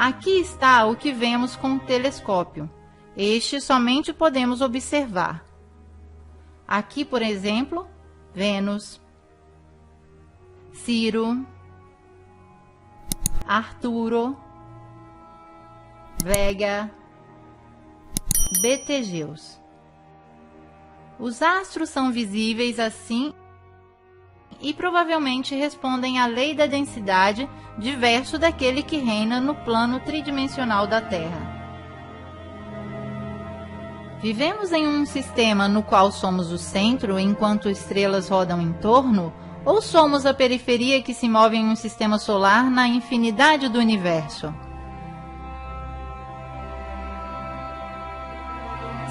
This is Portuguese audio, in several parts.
Aqui está o que vemos com o telescópio. Este somente podemos observar. Aqui, por exemplo, Vênus, Ciro, Arturo, Vega, Betelgeuse. Os astros são visíveis assim e provavelmente respondem à lei da densidade diverso daquele que reina no plano tridimensional da Terra. Vivemos em um sistema no qual somos o centro enquanto estrelas rodam em torno, ou somos a periferia que se move em um sistema solar na infinidade do universo?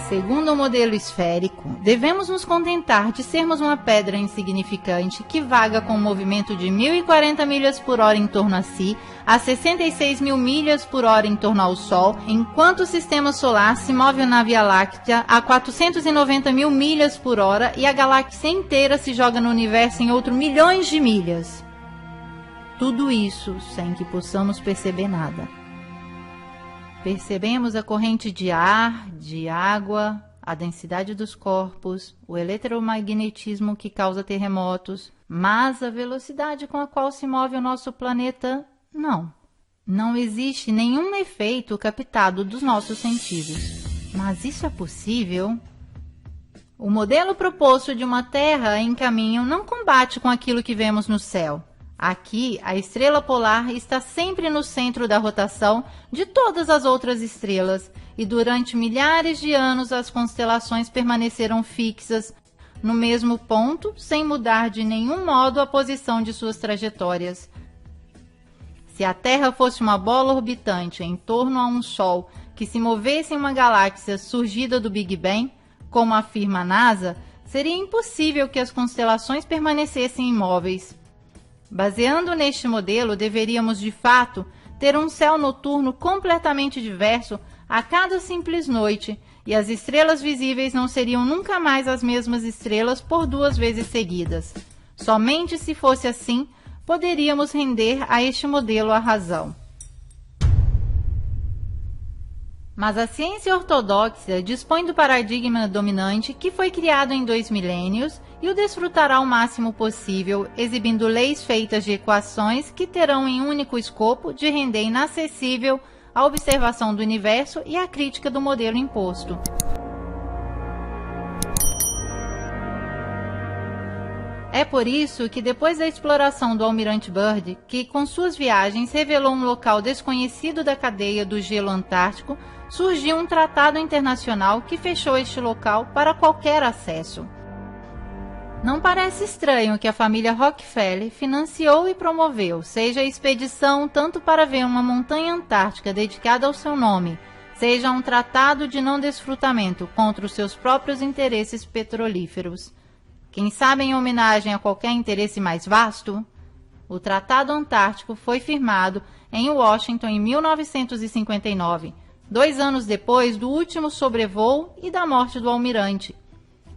Segundo o modelo esférico, devemos nos contentar de sermos uma pedra insignificante que vaga com um movimento de 1.040 milhas por hora em torno a si, a 66 mil milhas por hora em torno ao Sol, enquanto o sistema solar se move na Via Láctea a 490 mil milhas por hora e a galáxia inteira se joga no universo em outros milhões de milhas. Tudo isso sem que possamos perceber nada. Percebemos a corrente de ar, de água, a densidade dos corpos, o eletromagnetismo que causa terremotos, mas a velocidade com a qual se move o nosso planeta, não. Não existe nenhum efeito captado dos nossos sentidos. Mas isso é possível? O modelo proposto de uma Terra em caminho não combate com aquilo que vemos no céu. Aqui, a estrela polar está sempre no centro da rotação de todas as outras estrelas, e durante milhares de anos as constelações permaneceram fixas no mesmo ponto, sem mudar de nenhum modo a posição de suas trajetórias. Se a Terra fosse uma bola orbitante em torno a um Sol que se movesse em uma galáxia surgida do Big Bang, como afirma a NASA, seria impossível que as constelações permanecessem imóveis. Baseando neste modelo, deveríamos, de fato, ter um céu noturno completamente diverso a cada simples noite, e as estrelas visíveis não seriam nunca mais as mesmas estrelas por 2 vezes seguidas. Somente se fosse assim, poderíamos render a este modelo a razão. Mas a ciência ortodoxa dispõe do paradigma dominante que foi criado em 2 milênios e o desfrutará o máximo possível, exibindo leis feitas de equações que terão em único escopo de render inacessível a observação do universo e a crítica do modelo imposto. É por isso que depois da exploração do almirante Byrd, que com suas viagens revelou um local desconhecido da cadeia do gelo antártico, surgiu um tratado internacional que fechou este local para qualquer acesso. Não parece estranho que a família Rockefeller financiou e promoveu, seja a expedição tanto para ver uma montanha antártica dedicada ao seu nome, seja um tratado de não desfrutamento contra os seus próprios interesses petrolíferos. Quem sabe em homenagem a qualquer interesse mais vasto? O Tratado Antártico foi firmado em Washington em 1959, 2 anos depois do último sobrevoo e da morte do almirante.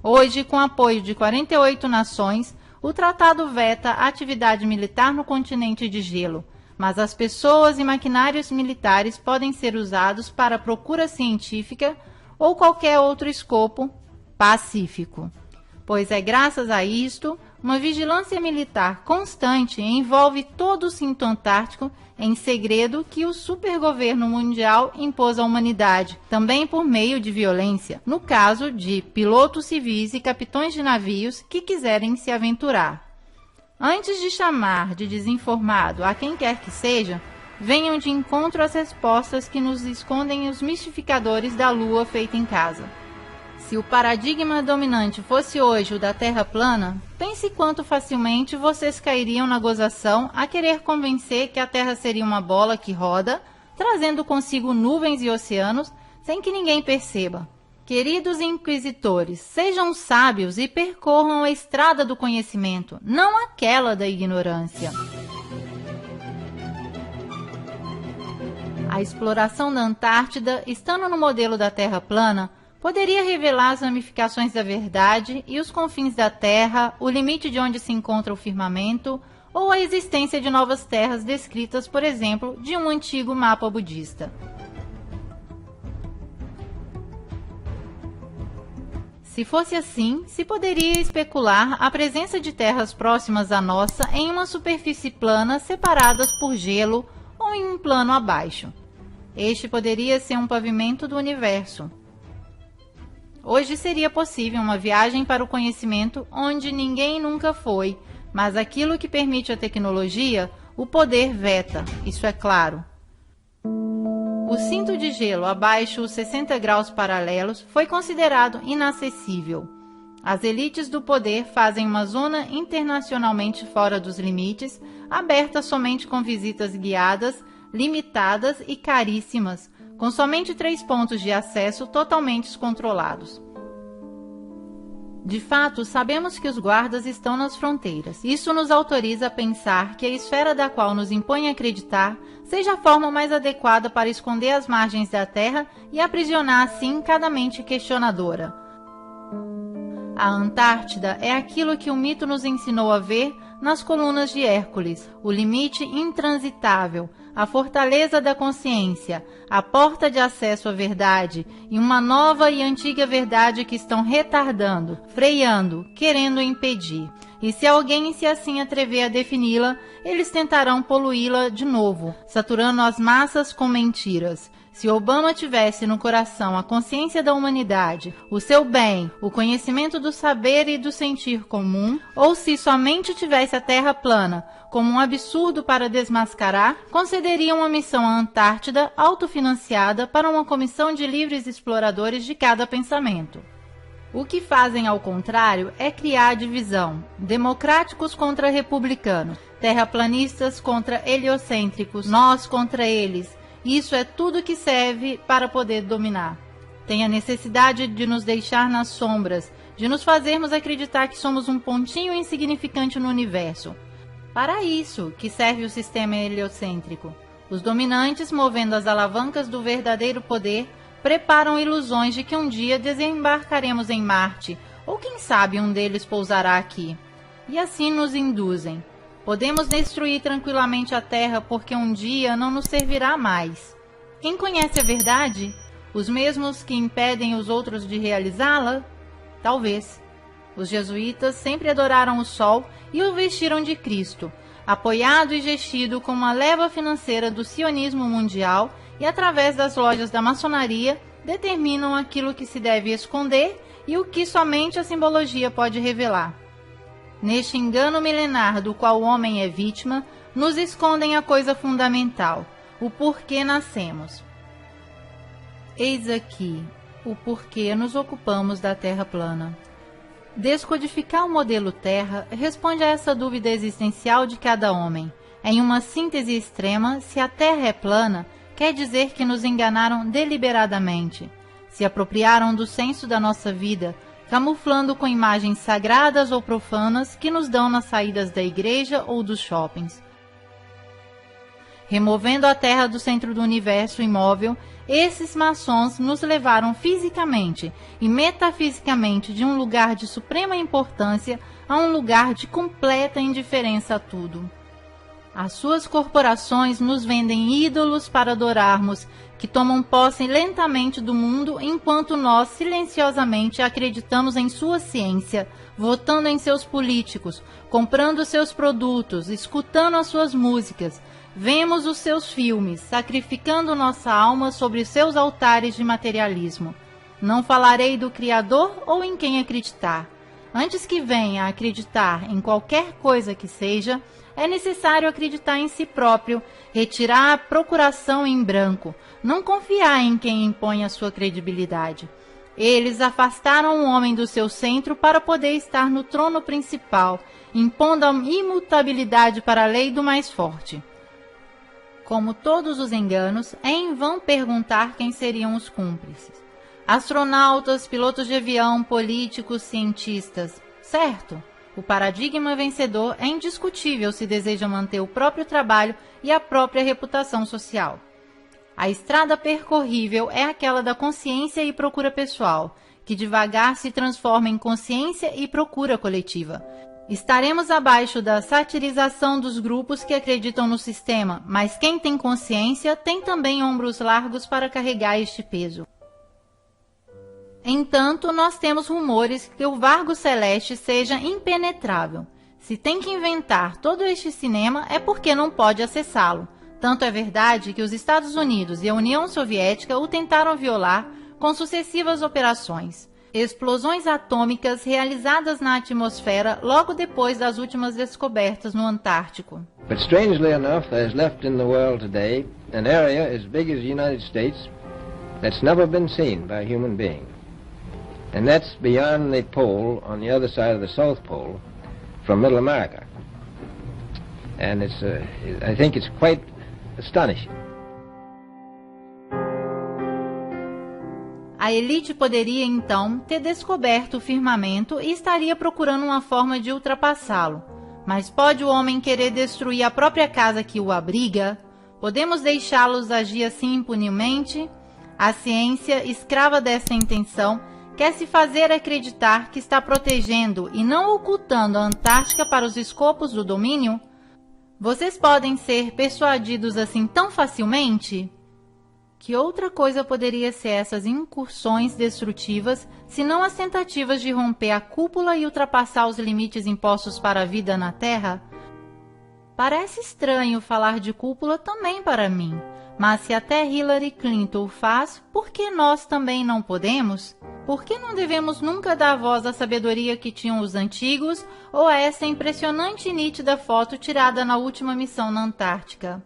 Hoje, com apoio de 48 nações, o tratado veta a atividade militar no continente de gelo, mas as pessoas e maquinários militares podem ser usados para procura científica ou qualquer outro escopo pacífico. Pois é graças a isto, uma vigilância militar constante envolve todo o cinto antártico em segredo que o supergoverno mundial impôs à humanidade, também por meio de violência, no caso de pilotos civis e capitães de navios que quiserem se aventurar. Antes de chamar de desinformado a quem quer que seja, venham de encontro às respostas que nos escondem os mistificadores da Lua feita em casa. Se o paradigma dominante fosse hoje o da Terra plana, pense quanto facilmente vocês cairiam na gozação a querer convencer que a Terra seria uma bola que roda, trazendo consigo nuvens e oceanos, sem que ninguém perceba. Queridos inquisitores, sejam sábios e percorram a estrada do conhecimento, não aquela da ignorância. A exploração da Antártida, estando no modelo da Terra plana, poderia revelar as ramificações da verdade e os confins da Terra, o limite de onde se encontra o firmamento, ou a existência de novas terras descritas, por exemplo, de um antigo mapa budista. Se fosse assim, se poderia especular a presença de terras próximas à nossa em uma superfície plana separadas por gelo ou em um plano abaixo. Este poderia ser um pavimento do universo. Hoje seria possível uma viagem para o conhecimento onde ninguém nunca foi, mas aquilo que permite a tecnologia, o poder veta, isso é claro. O cinto de gelo abaixo os 60 graus paralelos foi considerado inacessível. As elites do poder fazem uma zona internacionalmente fora dos limites, aberta somente com visitas guiadas, limitadas e caríssimas, com somente 3 pontos de acesso totalmente controlados. De fato, sabemos que os guardas estão nas fronteiras. Isso nos autoriza a pensar que a esfera da qual nos impõe acreditar seja a forma mais adequada para esconder as margens da Terra e aprisionar assim cada mente questionadora. A Antártida é aquilo que o mito nos ensinou a ver nas colunas de Hércules, o limite intransitável, a fortaleza da consciência, a porta de acesso à verdade e uma nova e antiga verdade que estão retardando, freando, querendo impedir. E se alguém se assim atrever a defini-la, eles tentarão poluí-la de novo, saturando as massas com mentiras. Se Obama tivesse no coração a consciência da humanidade, o seu bem, o conhecimento do saber e do sentir comum, ou se somente tivesse a Terra plana como um absurdo para desmascarar, concederia uma missão à Antártida autofinanciada para uma comissão de livres exploradores de cada pensamento. O que fazem, ao contrário, é criar divisão, democráticos contra republicanos, terraplanistas contra heliocêntricos, nós contra eles. Isso é tudo que serve para poder dominar. Tem a necessidade de nos deixar nas sombras, de nos fazermos acreditar que somos um pontinho insignificante no universo. Para isso que serve o sistema heliocêntrico. Os dominantes, movendo as alavancas do verdadeiro poder, preparam ilusões de que um dia desembarcaremos em Marte, ou quem sabe um deles pousará aqui. E assim nos induzem. Podemos destruir tranquilamente a Terra porque um dia não nos servirá mais. Quem conhece a verdade? Os mesmos que impedem os outros de realizá-la? Talvez. Os jesuítas sempre adoraram o Sol e o vestiram de Cristo, apoiado e gestido como uma leva financeira do sionismo mundial e, através das lojas da maçonaria, determinam aquilo que se deve esconder e o que somente a simbologia pode revelar. Neste engano milenar do qual o homem é vítima, nos escondem a coisa fundamental, o porquê nascemos. Eis aqui o porquê nos ocupamos da Terra plana. Descodificar o modelo Terra responde a essa dúvida existencial de cada homem. Em uma síntese extrema, se a Terra é plana, quer dizer que nos enganaram deliberadamente, se apropriaram do senso da nossa vida, camuflando com imagens sagradas ou profanas que nos dão nas saídas da igreja ou dos shoppings. Removendo a Terra do centro do universo imóvel, esses maçons nos levaram fisicamente e metafisicamente de um lugar de suprema importância a um lugar de completa indiferença a tudo. As suas corporações nos vendem ídolos para adorarmos, que tomam posse lentamente do mundo enquanto nós silenciosamente acreditamos em sua ciência, votando em seus políticos, comprando seus produtos, escutando as suas músicas, vemos os seus filmes, sacrificando nossa alma sobre seus altares de materialismo. Não falarei do Criador ou em quem acreditar. Antes que venha a acreditar em qualquer coisa que seja, é necessário acreditar em si próprio, retirar a procuração em branco, não confiar em quem impõe a sua credibilidade. Eles afastaram o homem do seu centro para poder estar no trono principal, impondo a imutabilidade para a lei do mais forte. Como todos os enganos, é em vão perguntar quem seriam os cúmplices. Astronautas, pilotos de avião, políticos, cientistas. Certo, o paradigma vencedor é indiscutível se deseja manter o próprio trabalho e a própria reputação social. A estrada percorrível é aquela da consciência e procura pessoal, que devagar se transforma em consciência e procura coletiva. Estaremos abaixo da satirização dos grupos que acreditam no sistema, mas quem tem consciência tem também ombros largos para carregar este peso. Entanto, nós temos rumores que o Vargo Celeste seja impenetrável. Se tem que inventar todo este cinema é porque não pode acessá-lo. Tanto é verdade que os Estados Unidos e a União Soviética o tentaram violar com sucessivas operações. Explosões atômicas realizadas na atmosfera logo depois das últimas descobertas no Antártico. But strangely enough, there's left in the world today an area as big as the United States that's never been seen by a human being. And that's beyond the pole, on the other side of the South Pole, from Middle America. And I think it's quite astonishing. A elite poderia, então, ter descoberto o firmamento e estaria procurando uma forma de ultrapassá-lo. Mas pode o homem querer destruir a própria casa que o abriga? Podemos deixá-los agir assim impunemente? A ciência, escrava dessa intenção, quer se fazer acreditar que está protegendo e não ocultando a Antártica para os escopos do domínio? Vocês podem ser persuadidos assim tão facilmente? Que outra coisa poderia ser essas incursões destrutivas, senão as tentativas de romper a cúpula e ultrapassar os limites impostos para a vida na Terra? Parece estranho falar de cúpula também para mim, mas se até Hillary Clinton o faz, por que nós também não podemos? Por que não devemos nunca dar voz à sabedoria que tinham os antigos ou a essa impressionante e nítida foto tirada na última missão na Antártica?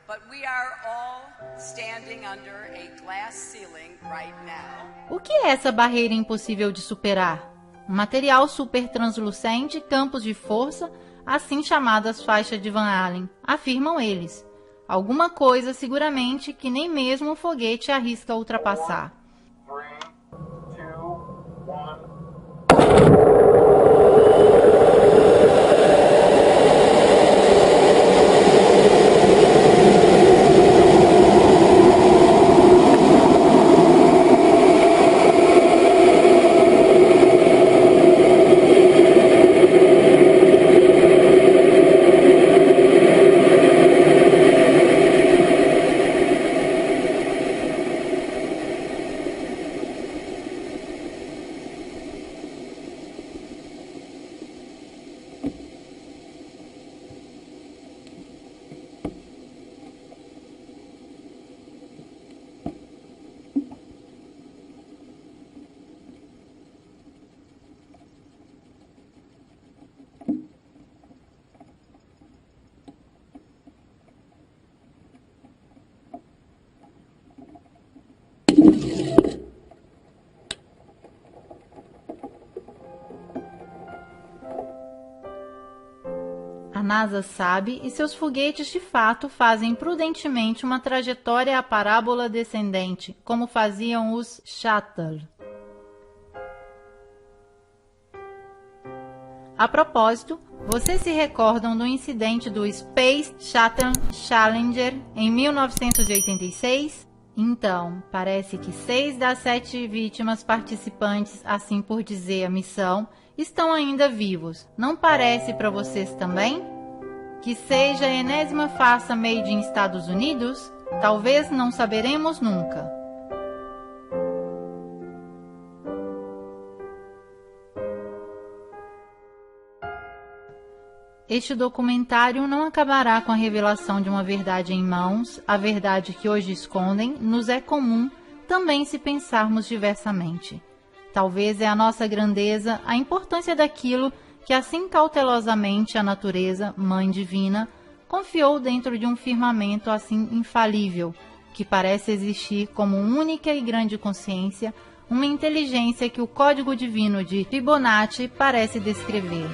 But we are all standing under a glass ceiling right now. O que é essa barreira impossível de superar? Um material super translucente, campos de força, assim chamadas faixas de Van Allen, afirmam eles. Alguma coisa, seguramente, que nem mesmo o foguete arrisca ultrapassar. 3, 2, 1. A NASA sabe e seus foguetes de fato fazem prudentemente uma trajetória à parábola descendente, como faziam os Shuttle. A propósito, vocês se recordam do incidente do Space Shuttle Challenger em 1986? Então, parece que 6 das 7 vítimas participantes, assim por dizer, a missão, estão ainda vivos. Não parece para vocês também? Que seja a enésima farsa made in Estados Unidos? Talvez não saberemos nunca. Este documentário não acabará com a revelação de uma verdade em mãos. A verdade que hoje escondem nos é comum também se pensarmos diversamente. Talvez é a nossa grandeza, a importância daquilo que assim cautelosamente a natureza, Mãe Divina, confiou dentro de um firmamento assim infalível, que parece existir como única e grande consciência, uma inteligência que o código divino de Fibonacci parece descrever.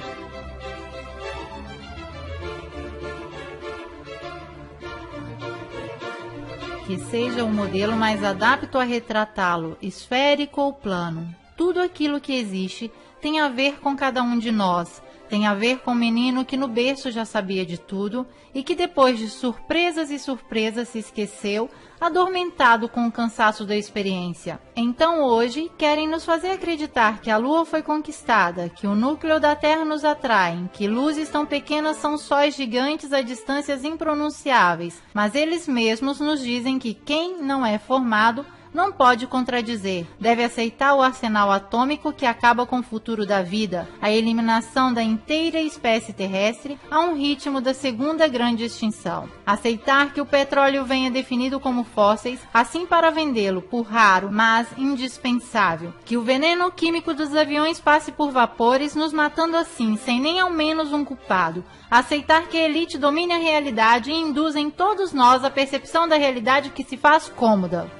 Que seja o modelo mais adapto a retratá-lo, esférico ou plano. Tudo aquilo que existe tem a ver com cada um de nós, tem a ver com um menino que no berço já sabia de tudo e que depois de surpresas e surpresas se esqueceu, adormentado com o cansaço da experiência. Então hoje querem nos fazer acreditar que a Lua foi conquistada, que o núcleo da Terra nos atrai, que luzes tão pequenas são sóis gigantes a distâncias impronunciáveis, mas eles mesmos nos dizem que quem não é formado não pode contradizer, deve aceitar o arsenal atômico que acaba com o futuro da vida, a eliminação da inteira espécie terrestre a um ritmo da segunda grande extinção. Aceitar que o petróleo venha definido como fósseis, assim para vendê-lo por raro, mas indispensável. Que o veneno químico dos aviões passe por vapores, nos matando assim, sem nem ao menos um culpado. Aceitar que a elite domine a realidade e induza em todos nós a percepção da realidade que se faz cômoda.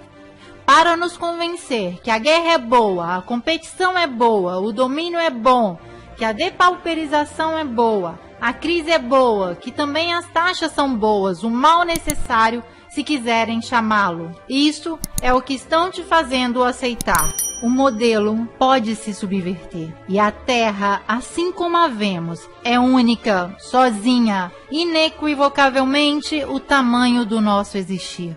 Para nos convencer que a guerra é boa, a competição é boa, o domínio é bom, que a depauperização é boa, a crise é boa, que também as taxas são boas, o mal necessário, se quiserem chamá-lo. Isso é o que estão te fazendo aceitar. O modelo pode se subverter. E a Terra, assim como a vemos, é única, sozinha, inequivocavelmente o tamanho do nosso existir.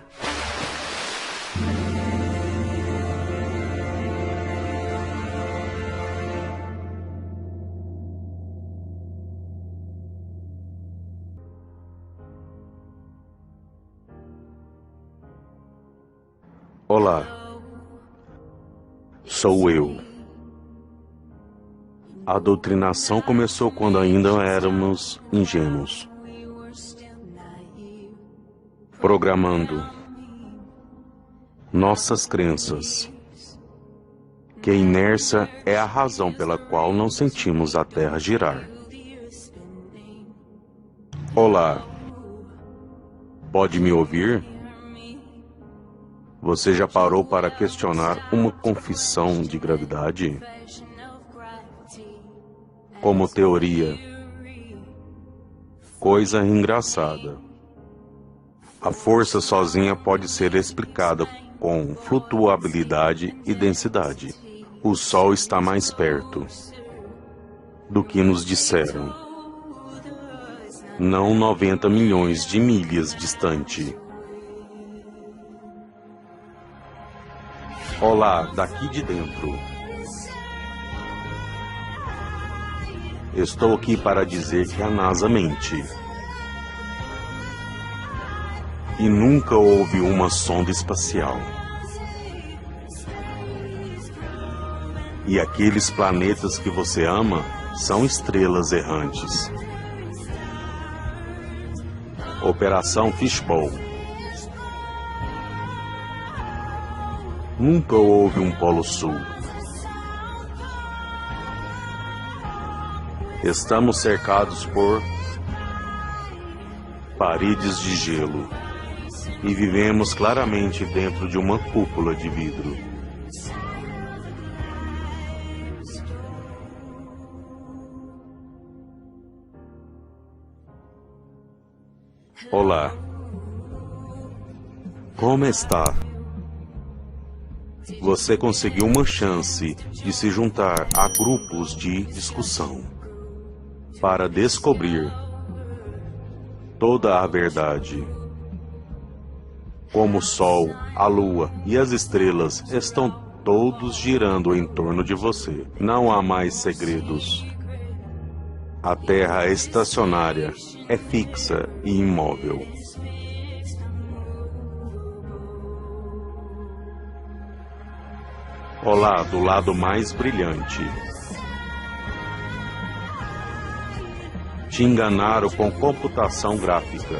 Olá, sou eu. A doutrinação começou quando ainda éramos ingênuos, programando nossas crenças, que a inércia é a razão pela qual não sentimos a Terra girar. Olá, pode me ouvir? Você já parou para questionar uma confissão de gravidade? Como teoria. Coisa engraçada. A força sozinha pode ser explicada com flutuabilidade e densidade. O Sol está mais perto do que nos disseram. Não 90 milhões de milhas distante. Olá, daqui de dentro. Estou aqui para dizer que a NASA mente. E nunca houve uma sonda espacial. E aqueles planetas que você ama são estrelas errantes. Operação Fishbowl. Nunca houve um Polo Sul. Estamos cercados por paredes de gelo e vivemos claramente dentro de uma cúpula de vidro. Olá. Como está? Você conseguiu uma chance de se juntar a grupos de discussão para descobrir toda a verdade. Como o Sol, a Lua e as estrelas estão todos girando em torno de você. Não há mais segredos. A Terra é estacionária, é fixa e imóvel. Olá, do lado mais brilhante. Te enganaram com computação gráfica.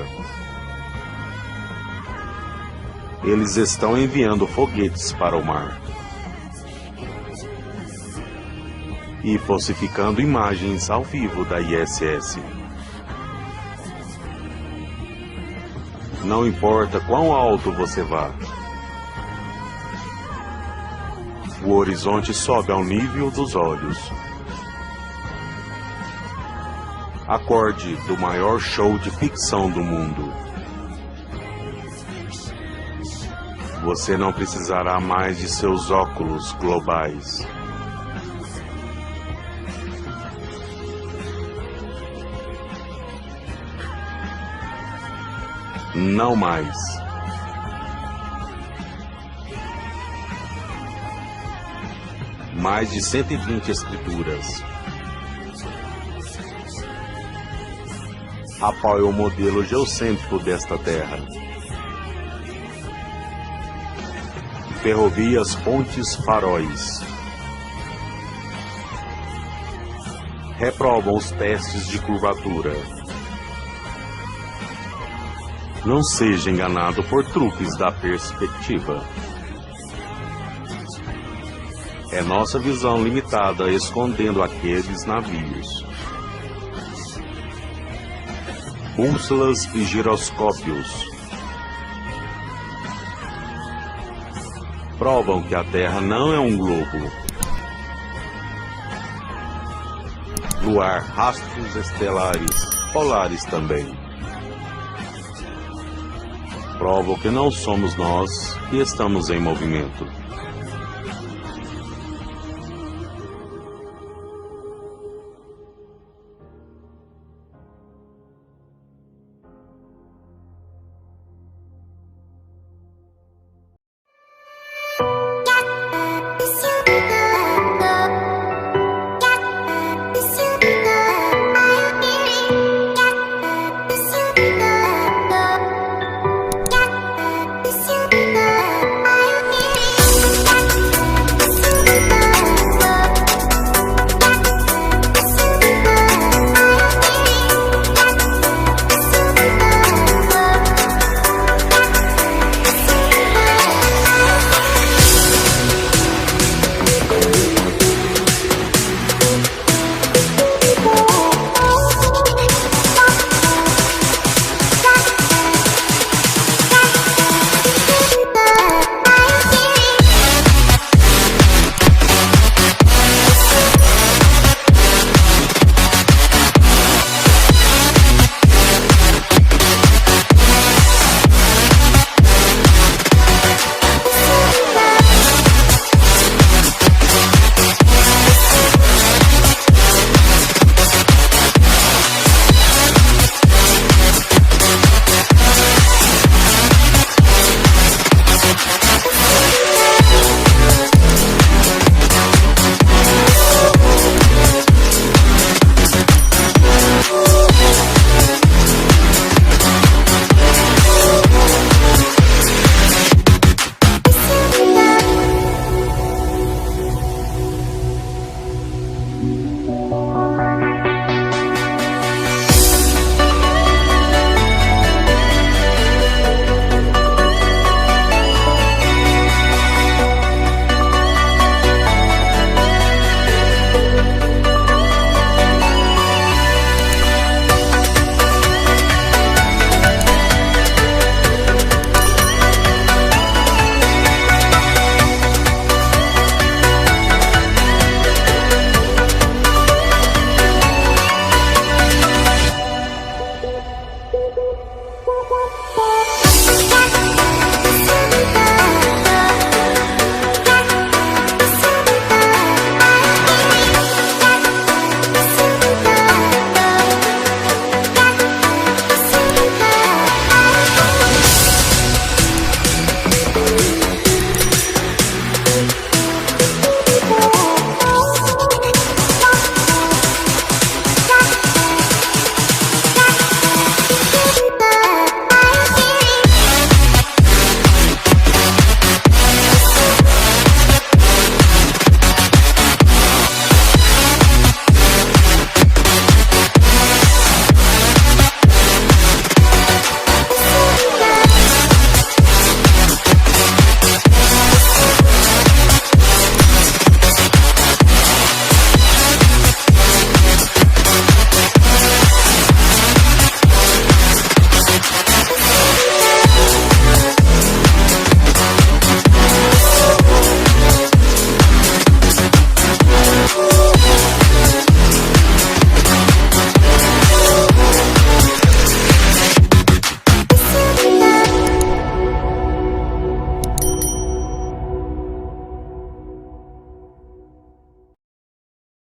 Eles estão enviando foguetes para o mar e falsificando imagens ao vivo da ISS. Não importa quão alto você vá, o horizonte sobe ao nível dos olhos. Acorde do maior show de ficção do mundo. Você não precisará mais de seus óculos globais. Não mais. Mais de 120 escrituras apoiam o modelo geocêntrico desta terra. Ferrovias, pontes, faróis reprovam os testes de curvatura. Não seja enganado por truques da perspectiva. É nossa visão limitada escondendo aqueles navios. Bússolas e giroscópios provam que a Terra não é um globo. Luar, rastros estelares, polares também. Provam que não somos nós que estamos em movimento.